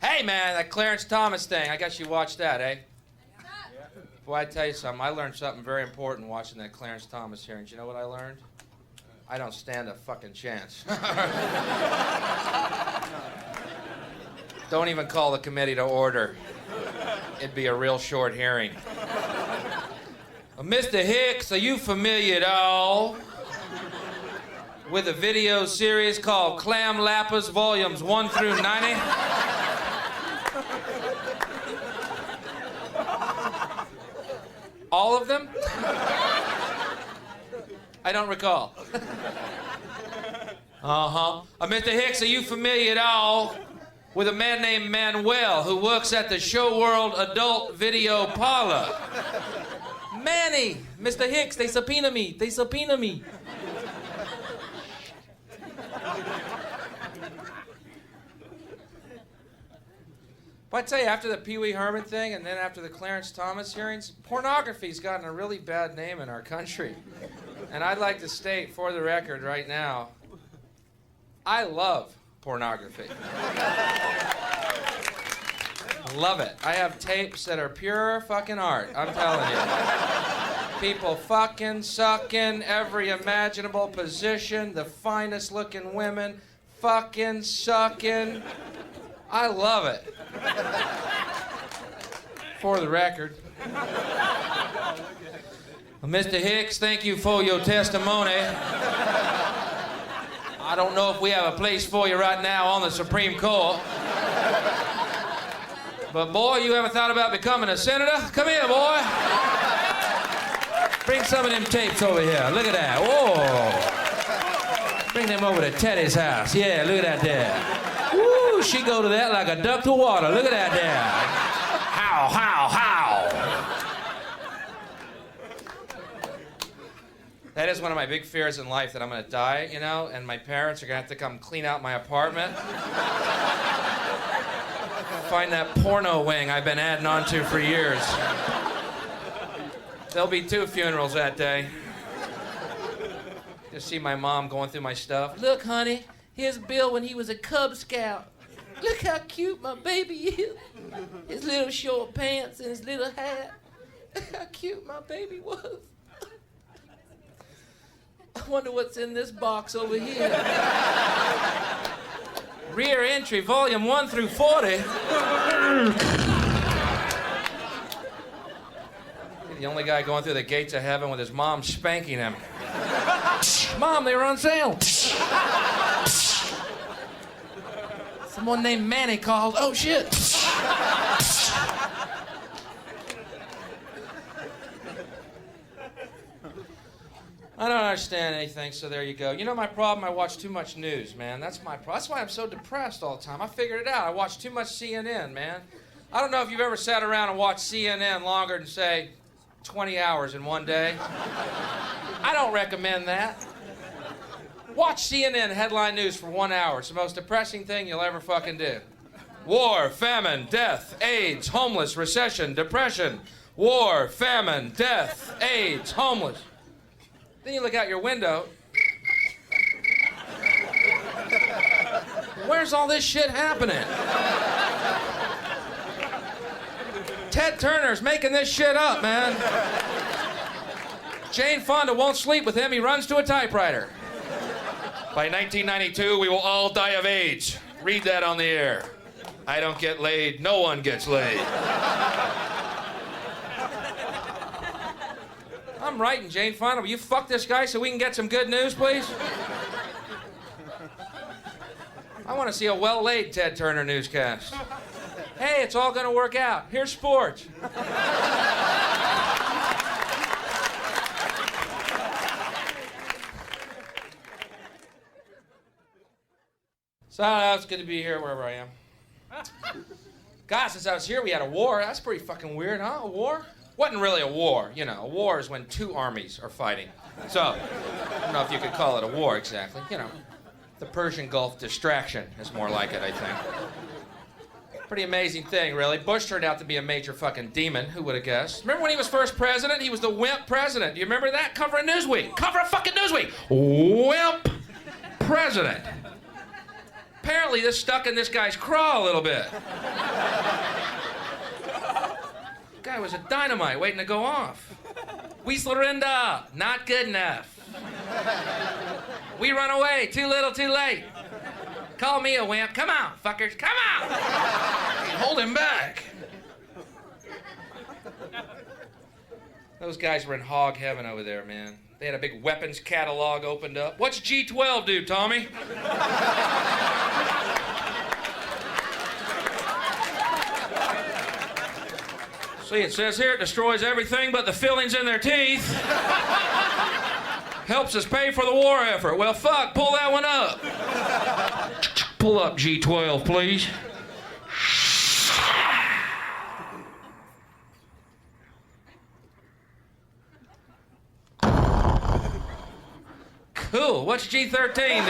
Hey, man, that Clarence Thomas thing. I guess you watched that, eh? Boy, I tell you something. I learned something very important watching that Clarence Thomas hearing. Do you know what I learned? I don't stand a fucking chance. Don't even call the committee to order. It'd be a real short hearing. Mr. Hicks, are you familiar at all with a video series called Clam Lappers Volumes 1 through 90? All of them? I don't recall. Mr. Hicks, are you familiar at all with a man named Manuel who works at the Show World Adult Video Parlor? Manny! Mr. Hicks, they subpoena me. They subpoena me. But I tell you, after the Pee Wee Herman thing and then after the Clarence Thomas hearings, pornography's gotten a really bad name in our country. And I'd like to state for the record right now, I love pornography. Love it. I have tapes that are pure fucking art, I'm telling you. People fucking, sucking, every imaginable position, the finest looking women, fucking, sucking. I love it. For the record. Well, Mr. Hicks, thank you for your testimony. I don't know if we have a place for you right now on the Supreme Court. But boy, you ever thought about becoming a senator? Come here, boy. Bring some of them tapes over here. Look at that. Whoa. Bring them over to Teddy's house. Yeah, look at that there. Woo, she go to that like a duck to water. Look at that there. How, how, how. That is one of my big fears in life, that I'm going to die, you know, and my parents are going to have to come clean out my apartment. Find that porno wing I've been adding on to for years. There'll be 2 funerals that day. Just see my mom going through my stuff. Look, honey, here's Bill when he was a Cub Scout. Look how cute my baby is. His little short pants and his little hat. Look how cute my baby was. I wonder what's in this box over here. Rear entry, volume 1 through 40. The only guy going through the gates of heaven with his mom spanking him. Mom, they were on sale. Someone named Manny called. Oh, shit. I don't understand anything, so there you go. You know my problem? I watch too much news, man. That's my problem. That's why I'm so depressed all the time. I figured it out. I watch too much CNN, man. I don't know if you've ever sat around and watched CNN longer than, say, 20 hours in one day. I don't recommend that. Watch CNN headline news for 1 hour. It's the most depressing thing you'll ever fucking do. War, famine, death, AIDS, homeless, recession, depression. War, famine, death, AIDS, homeless. Then you look out your window. Where's all this shit happening? Ted Turner's making this shit up, man. Jane Fonda won't sleep with him. He runs to a typewriter. By 1992, we will all die of AIDS. Read that on the air. I don't get laid. No one gets laid. I'm writing, Jane Fonda. Will you fuck this guy so we can get some good news, please? I want to see a well-laid Ted Turner newscast. Hey, it's all going to work out. Here's sports. So, it's good to be here wherever I am. God, since I was here, we had a war. That's pretty fucking weird, huh? A war? Wasn't really a war, you know. A war is when 2 armies are fighting. So, I don't know if you could call it a war exactly. You know, the Persian Gulf distraction is more like it, I think. Pretty amazing thing, really. Bush turned out to be a major fucking demon. Who would have guessed? Remember when he was first president? He was the wimp president. Do you remember that? Cover of Newsweek. Cover of fucking Newsweek. Wimp president. apparently this stuck in this guy's craw a little bit. Guy was a dynamite waiting to go off. Weaslerinda, not good enough. We run away, too little, too late. Call me a wimp. Come on, fuckers, come on. Hold him back. Those guys were in hog heaven over there, man. They had a big weapons catalog opened up. What's G12 do, Tommy? See, it says here it destroys everything but the fillings in their teeth. Helps us pay for the war effort. Well, fuck, pull that one up. Pull up G12, please. Cool. What's G13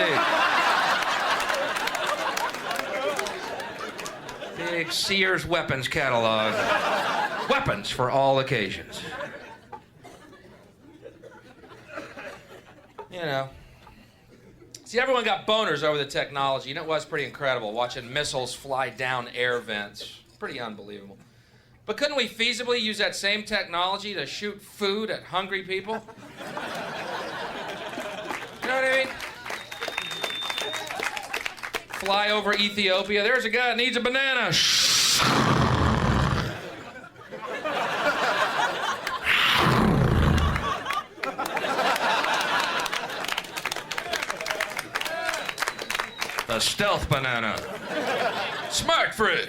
do? Big Sears weapons catalog. Weapons for all occasions. You know. See, everyone got boners over the technology, and it was pretty incredible watching missiles fly down air vents. Pretty unbelievable. But couldn't we feasibly use that same technology to shoot food at hungry people? You know what I mean? Fly over Ethiopia. There's a guy that needs a banana. The stealth banana. Smart fruit.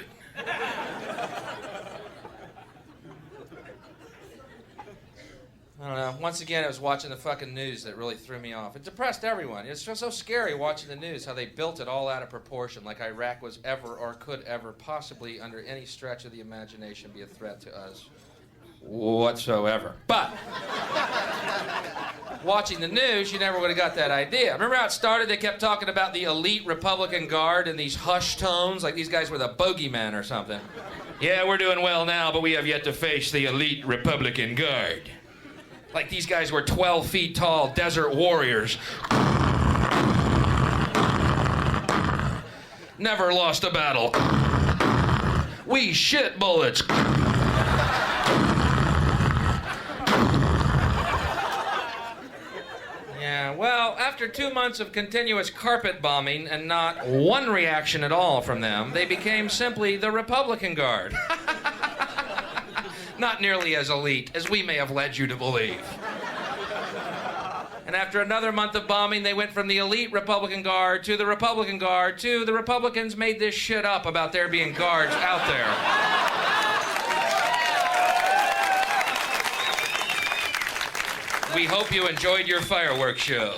I don't know. Once again, I was watching the fucking news that really threw me off. It depressed everyone. It's just so scary watching the news, how they built it all out of proportion, like Iraq was ever or could ever possibly, under any stretch of the imagination, be a threat to us whatsoever. But watching the news, you never would have got that idea. Remember how it started? They kept talking about the elite Republican Guard in these hushed tones, like these guys were the bogeyman or something. Yeah, we're doing well now, but we have yet to face the elite Republican Guard. Like these guys were 12 feet tall desert warriors. Never lost a battle. We shit bullets. Yeah, well, after 2 months of continuous carpet bombing and not one reaction at all from them, they became simply the Republican Guard. Not nearly as elite as we may have led you to believe. And after another month of bombing, they went from the elite Republican Guard to the Republican Guard to the Republicans made this shit up about there being guards out there. We hope you enjoyed your fireworks show.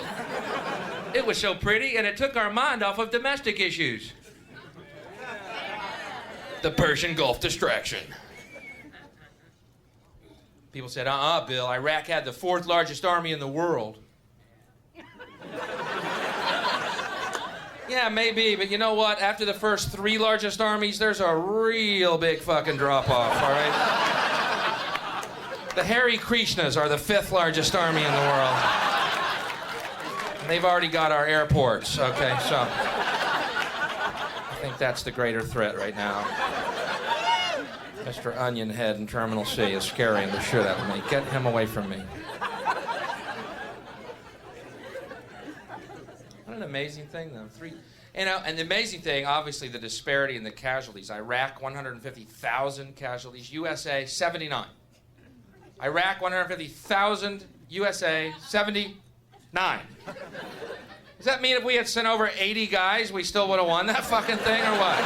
It was so pretty, and it took our mind off of domestic issues. The Persian Gulf distraction. People said, Bill, Iraq had the 4th largest army in the world. Yeah, maybe, but you know what? After the first 3 largest armies, there's a real big fucking drop-off, all right? The Hare Krishnas are the 5th largest army in the world. And they've already got our airports, okay, so I think that's the greater threat right now. Mr. Onion Head in Terminal C is scaring the shit out of me. Get him away from me. What an amazing thing, though. And the amazing thing, obviously, the disparity in the casualties. Iraq, 150,000 casualties. USA, 79. Iraq, 150,000. USA, 79. Does that mean if we had sent over 80 guys, we still would have won that fucking thing, or what?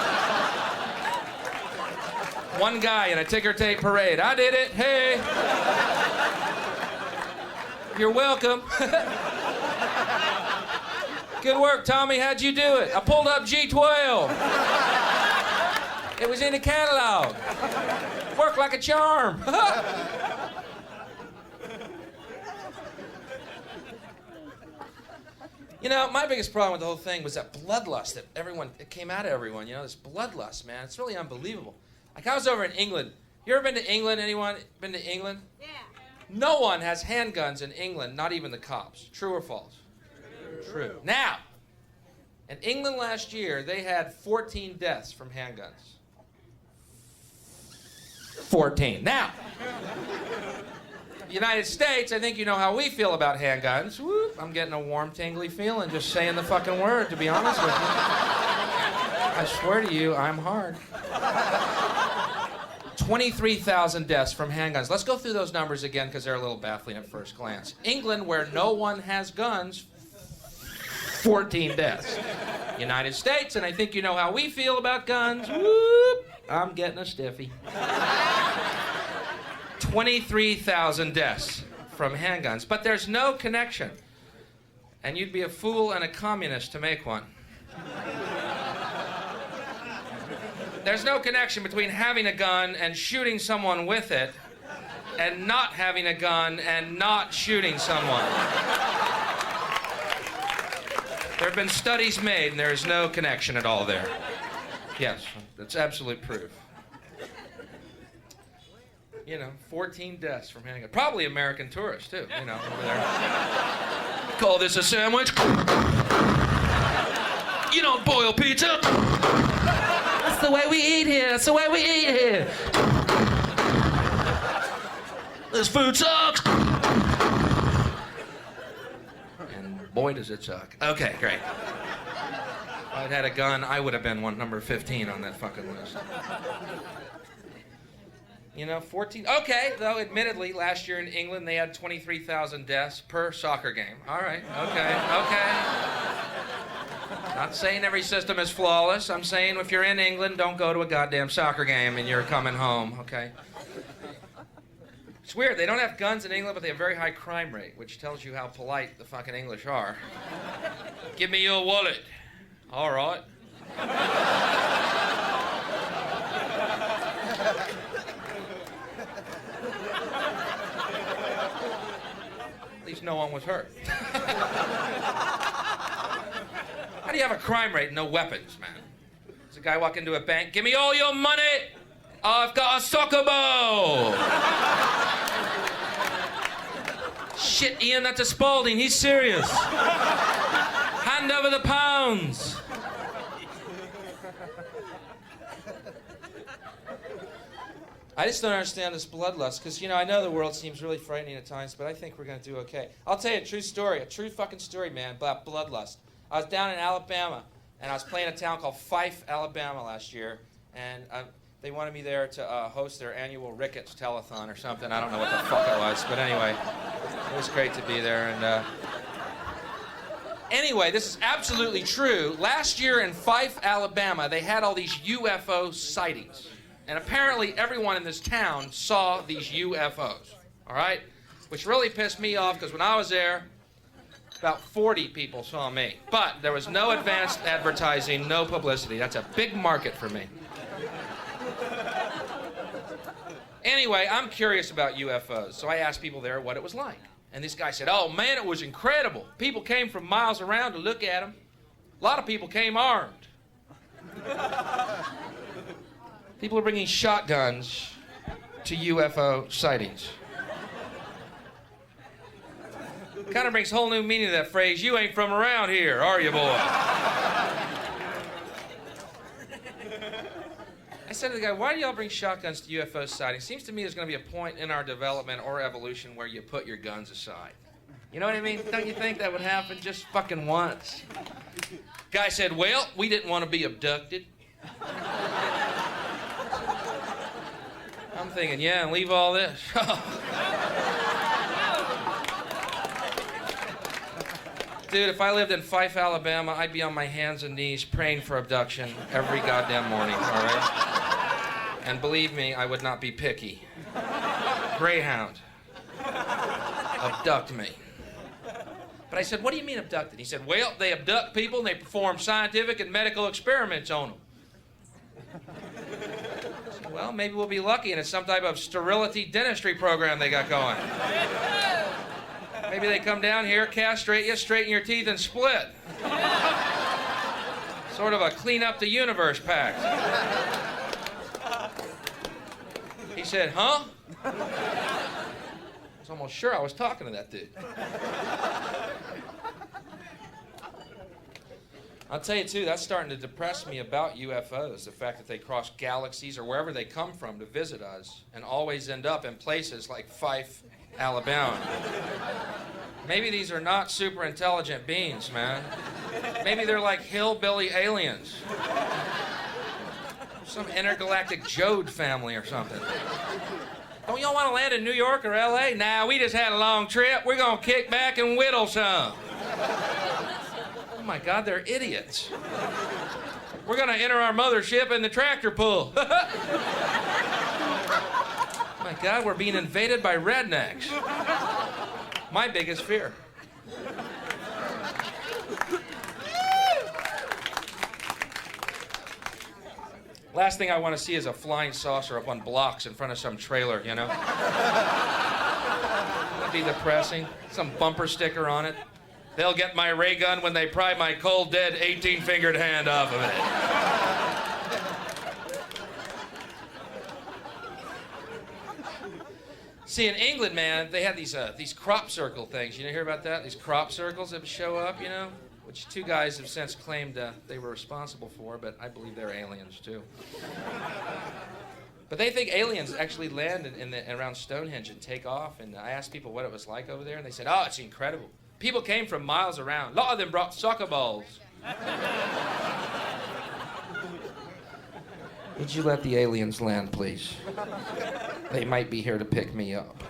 One guy in a ticker tape parade. I did it. Hey. You're welcome. Good work, Tommy. How'd you do it? I pulled up G12. It was in the catalog. Worked like a charm. You know, my biggest problem with the whole thing was that bloodlust that it came out of everyone. You know, this bloodlust, man. It's really unbelievable. Like, I was over in England. You ever been to England? Anyone been to England? Yeah. No one has handguns in England, not even the cops. True or false? True. Now, In England last year, they had 14 deaths from handguns. 14. Now, United States, I think you know how we feel about handguns. Whoop, I'm getting a warm, tingly feeling just saying the fucking word, to be honest with you. I swear to you, I'm hard. 23,000 deaths from handguns. Let's go through those numbers again because they're a little baffling at first glance. England, where no one has guns, 14 deaths. United States, and I think you know how we feel about guns. Whoop, I'm getting a stiffy. 23,000 deaths from handguns, but there's no connection. And you'd be a fool and a communist to make one. There's no connection between having a gun and shooting someone with it, and not having a gun and not shooting someone. There have been studies made, and there is no connection at all there. Yes, that's absolute proof. You know, 14 deaths from handguns. Probably American tourists, too, you know, over there. Call this a sandwich? You don't boil pizza? That's the way we eat here. That's the way we eat here. This food sucks. And boy, does it suck. Okay, great. If I'd had a gun, I would have been number 15 on that fucking list. You know, 14. Okay, though, admittedly, last year in England, they had 23,000 deaths per soccer game. All right, okay. Not saying every system is flawless. I'm saying if you're in England, don't go to a goddamn soccer game and you're coming home, okay? It's weird. They don't have guns in England, but they have a very high crime rate, which tells you how polite the fucking English are. Give me your wallet. All right. At least no one was hurt. How do you have a crime rate and no weapons, man? Does a guy walk into a bank, give me all your money, I've got a soccer ball. Shit, Ian, that's a Spalding, he's serious. Hand over the pounds. I just don't understand this bloodlust, because, you know, I know the world seems really frightening at times, but I think we're going to do okay. I'll tell you a true story, a true fucking story, man, about bloodlust. I was down in Alabama, and I was playing a town called Fife, Alabama last year, and they wanted me there to host their annual Ricketts telethon or something. I don't know what the fuck it was, but anyway, it was great to be there. And anyway, this is absolutely true. Last year in Fife, Alabama, they had all these UFO sightings. And apparently everyone in this town saw these UFOs, all right? Which really pissed me off, because when I was there, about 40 people saw me. But there was no advanced advertising, no publicity. That's a big market for me. Anyway, I'm curious about UFOs, so I asked people there what it was like. And this guy said, oh man, it was incredible. People came from miles around to look at them. A lot of people came armed. People are bringing shotguns to UFO sightings. Kind of brings whole new meaning to that phrase, you ain't from around here, are you, boy? I said to the guy, why do y'all bring shotguns to UFO sightings? Seems to me there's going to be a point in our development or evolution where you put your guns aside. You know what I mean? Don't you think that would happen just fucking once? Guy said, well, we didn't want to be abducted. I'm thinking, yeah, and leave all this. Dude, if I lived in Fife, Alabama, I'd be on my hands and knees praying for abduction every goddamn morning, all right? And believe me, I would not be picky. Greyhound. Abduct me. But I said, what do you mean abducted? He said, well, they abduct people and they perform scientific and medical experiments on them. I said, well, maybe we'll be lucky and it's some type of sterility dentistry program they got going. Maybe they come down here, castrate you, straighten your teeth, and split. Sort of a clean up the universe pact. He said, huh? I was almost sure I was talking to that dude. I'll tell you, too, that's starting to depress me about UFOs, the fact that they cross galaxies or wherever they come from to visit us and always end up in places like Fife, Alabama. Maybe these are not super intelligent beings, man. Maybe they're like hillbilly aliens. Some intergalactic Jode family or something. Don't y'all want to land in New York or LA? Nah, we just had a long trip. We're going to kick back and whittle some. Oh my God, they're idiots. We're going to enter our mothership in the tractor pull. My God, we're being invaded by rednecks. My biggest fear. Last thing I want to see is a flying saucer up on blocks in front of some trailer, you know? That'd be depressing. Some bumper sticker on it. They'll get my ray gun when they pry my cold, dead, 18-fingered hand off of it. See, in England, man, they had these crop circle things. You hear about that? These crop circles that show up, you know? Which two guys have since claimed they were responsible for, but I believe they're aliens, too. But they think aliens actually land around Stonehenge and take off, and I asked people what it was like over there, and they said, oh, it's incredible. People came from miles around. A lot of them brought soccer balls. Would you let the aliens land, please? They might be here to pick me up.